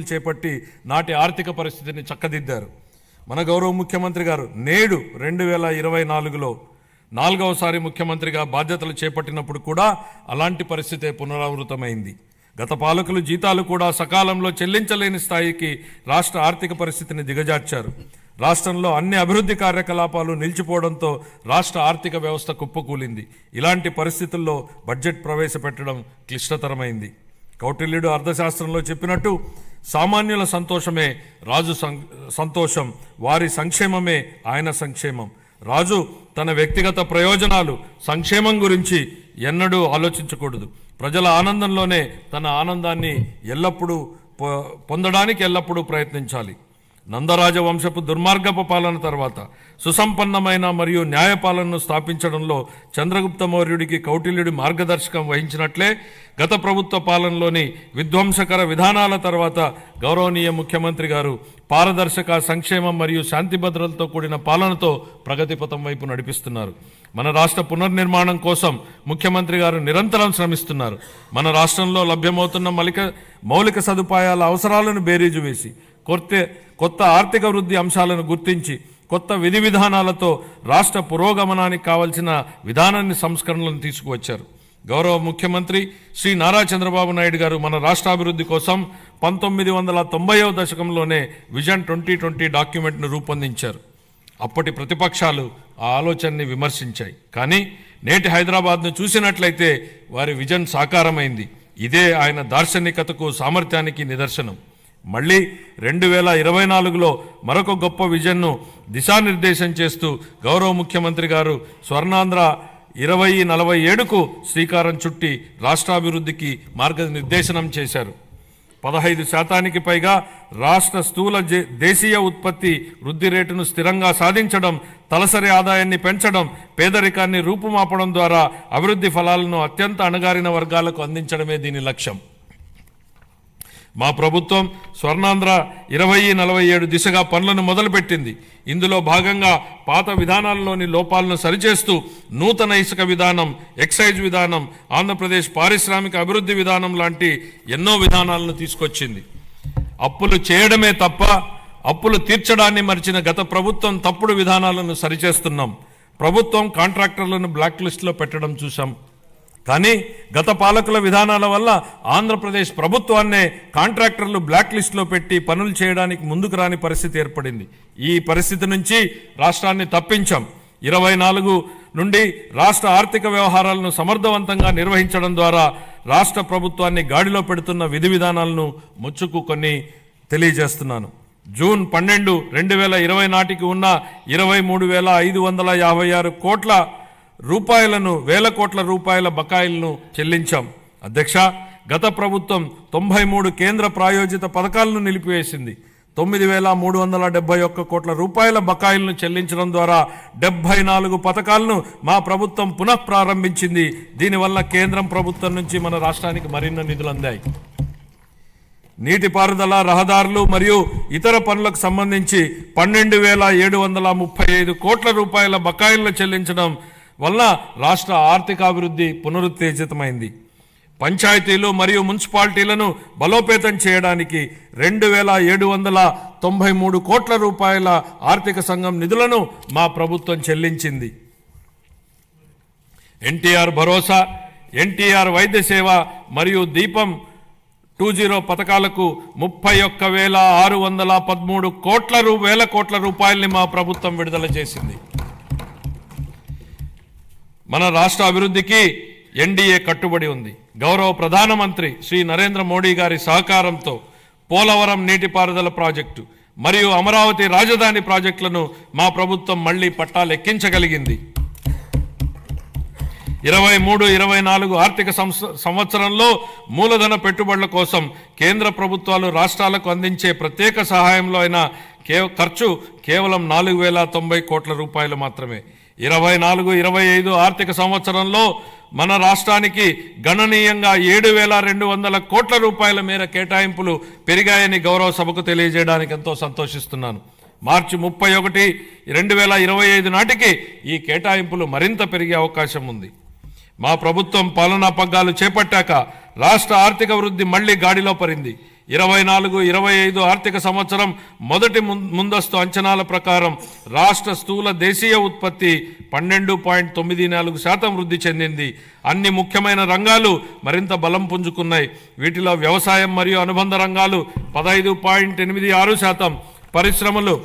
చేపట్టి నాటి ఆర్థిక పరిస్థితిని చక్కదిద్దారు. మన గౌరవ ముఖ్యమంత్రి గారు నేడు 2024లో 4వసారి ముఖ్యమంత్రిగా బాధ్యతలు చేపట్టినప్పుడు కూడా అలాంటి పరిస్థితే పునరావృతమైంది. గత పాలకులు జీతాలు కూడా సకాలంలో చెల్లించలేని స్థాయికి రాష్ట్ర ఆర్థిక పరిస్థితిని దిగజార్చారు. రాష్ట్రంలో అన్ని అభివృద్ధి కార్యకలాపాలు నిలిచిపోవడంతో రాష్ట్ర ఆర్థిక వ్యవస్థ కుప్పకూలింది. ఇలాంటి పరిస్థితుల్లో బడ్జెట్ ప్రవేశపెట్టడం క్లిష్టతరమైంది. కౌటిల్యుడు అర్థశాస్త్రంలో చెప్పినట్టు సామాన్యుల సంతోషమే రాజు సంతోషం, వారి సంక్షేమమే ఆయన సంక్షేమం. రాజు తన వ్యక్తిగత ప్రయోజనాలు సంక్షేమం గురించి ఎన్నడూ ఆలోచించకూడదు. ప్రజల ఆనందంలోనే తన ఆనందాన్ని పొందడానికి ఎల్లప్పుడూ ప్రయత్నించాలి. నందరాజవంశపు దుర్మార్గపు పాలన తర్వాత సుసంపన్నమైన మరియు న్యాయపాలనను స్థాపించడంలో చంద్రగుప్త మౌర్యుడికి కౌటిల్యుడి మార్గదర్శకం వహించినట్లే గత ప్రభుత్వ పాలనలోని విధ్వంసకర విధానాల తర్వాత గౌరవనీయ ముఖ్యమంత్రి గారు పారదర్శక, సంక్షేమం మరియు శాంతి భద్రతలతో కూడిన పాలనతో ప్రగతిపథం వైపు నడిపిస్తున్నారు. మన రాష్ట్ర పునర్నిర్మాణం కోసం ముఖ్యమంత్రి గారు నిరంతరం శ్రమిస్తున్నారు. మన రాష్ట్రంలో లభ్యమవుతున్న మౌలిక సదుపాయాల అవసరాలను బేరీజు వేసి కొత్త ఆర్థిక వృద్ధి అంశాలను గుర్తించి కొత్త విధి విధానాలతో రాష్ట్ర పురోగమనానికి కావలసిన విధానాన్ని సంస్కరణలను తీసుకువచ్చారు. గౌరవ ముఖ్యమంత్రి శ్రీ నారా చంద్రబాబు నాయుడు గారు మన రాష్ట్రాభివృద్ధి కోసం 1990వ దశకంలోనే విజన్ 2020 డాక్యుమెంట్ను రూపొందించారు. అప్పటి ప్రతిపక్షాలు ఆ ఆలోచనని విమర్శించాయి. కానీ నేటి హైదరాబాద్ను చూసినట్లయితే వారి విజన్ సాకారమైంది. ఇదే ఆయన దార్శనికతకు, సామర్థ్యానికి నిదర్శనం. మళ్ళీ 2024లో మరొక గొప్ప విజన్ను దిశానిర్దేశం చేస్తూ గౌరవ ముఖ్యమంత్రి గారు స్వర్ణాంధ్ర 2047కు శ్రీకారం చుట్టి రాష్ట్రాభివృద్ధికి మార్గనిర్దేశనం చేశారు. 15% పైగా రాష్ట్ర స్థూల దేశీయ ఉత్పత్తి వృద్ధి రేటును స్థిరంగా సాధించడం, తలసరి ఆదాయాన్ని పెంచడం, పేదరికాన్ని రూపుమాపడం ద్వారా అభివృద్ధి ఫలాలను అత్యంత అణగారిన వర్గాలకు అందించడమే దీని లక్ష్యం. మా ప్రభుత్వం స్వర్ణాంధ్ర 2047 దిశగా పనులను మొదలుపెట్టింది. ఇందులో భాగంగా పాత విధానాల్లోని లోపాలను సరిచేస్తూ నూతన ఇసుక విధానం, ఎక్సైజ్ విధానం, ఆంధ్రప్రదేశ్ పారిశ్రామిక అభివృద్ధి విధానం లాంటి ఎన్నో విధానాలను తీసుకొచ్చింది. అప్పులు చేయడమే తప్ప అప్పులు తీర్చడాన్ని మరిచిన గత ప్రభుత్వం తప్పుడు విధానాలను సరిచేస్తున్నాం. ప్రభుత్వం కాంట్రాక్టర్లను బ్లాక్ లిస్టులో పెట్టడం చూసాం. కానీ గత పాలకుల విధానాల వల్ల ఆంధ్రప్రదేశ్ ప్రభుత్వాన్నే కాంట్రాక్టర్లు బ్లాక్ లిస్టులో పెట్టి పనులు చేయడానికి ముందుకు రాని పరిస్థితి ఏర్పడింది. ఈ పరిస్థితి నుంచి రాష్ట్రాన్ని తప్పించాం. 24 నుండి రాష్ట్ర ఆర్థిక వ్యవహారాలను సమర్థవంతంగా నిర్వహించడం ద్వారా రాష్ట్ర ప్రభుత్వాన్ని గాడిలో పెడుతున్న విధి విధానాలను ముచ్చుకు కొన్ని తెలియజేస్తున్నాను. జూన్ 12, 2020 నాటికి ఉన్న 23,556 కోట్ల రూపాయలను, వేల కోట్ల రూపాయల బకాయిలను చెల్లించాం. అధ్యక్ష, గత ప్రభుత్వం 93 కేంద్ర ప్రాయోజిత పథకాలను నిలిపివేసింది. 9,371 కోట్ల రూపాయల బకాయిలను చెల్లించడం ద్వారా 74 పథకాలను మా ప్రభుత్వం పునఃప్రారంభించింది. దీనివల్ల కేంద్రం ప్రభుత్వం నుంచి మన రాష్ట్రానికి మరిన్ని నిధులు అందాయి. నీటిపారుదల, రహదారులు మరియు ఇతర పనులకు సంబంధించి 12,735 కోట్ల రూపాయల బకాయిలను చెల్లించడం వల్ల రాష్ట్ర ఆర్థికాభివృద్ధి పునరుత్తేజితమైంది. పంచాయతీలు మరియు మున్సిపాలిటీలను బలోపేతం చేయడానికి 2,793 కోట్ల రూపాయల ఆర్థిక సంఘం నిధులను మా ప్రభుత్వం చెల్లించింది. ఎన్టీఆర్ భరోసా, ఎన్టీఆర్ వైద్య సేవ మరియు దీపం 2.0 పథకాలకు 31,613 వేల కోట్ల రూపాయల్ని మా ప్రభుత్వం విడుదల చేసింది. మన రాష్ట్ర అభివృద్ధికి ఎన్డీఏ కట్టుబడి ఉంది. గౌరవ ప్రధానమంత్రి శ్రీ నరేంద్ర మోడీ గారి సహకారంతో పోలవరం నీటిపారుదల ప్రాజెక్టు మరియు అమరావతి రాజధాని ప్రాజెక్టులను మా ప్రభుత్వం మళ్లీ పట్టాలెక్కించగలిగింది. 23-24 ఆర్థిక సంవత్సరంలో మూలధన పెట్టుబడుల కోసం కేంద్ర ప్రభుత్వాలు రాష్ట్రాలకు అందించే ప్రత్యేక సహాయంలో అయిన ఖర్చు కేవలం 4,090 కోట్ల రూపాయలు మాత్రమే. 24-25 ఆర్థిక సంవత్సరంలో మన రాష్ట్రానికి గణనీయంగా 7,200 కోట్ల రూపాయల మేర కేటాయింపులు పెరిగాయని గౌరవ సభకు తెలియజేయడానికి ఎంతో సంతోషిస్తున్నాను. మార్చి 31, 2025 నాటికి ఈ కేటాయింపులు మరింత పెరిగే అవకాశం ఉంది. మా ప్రభుత్వం పాలనా పగ్గాలు చేపట్టాక రాష్ట్ర ఆర్థిక వృద్ధి మళ్లీ గాడిలో పడింది. 24-25 ఆర్థిక సంవత్సరం మొదటి ముందస్తు అంచనాల ప్రకారం రాష్ట్ర స్థూల దేశీయ ఉత్పత్తి 12.94% వృద్ధి చెందింది. అన్ని ముఖ్యమైన రంగాలు మరింత బలం పుంజుకున్నాయి. వీటిలో వ్యవసాయం మరియు అనుబంధ రంగాలు 15.86%, పరిశ్రమలు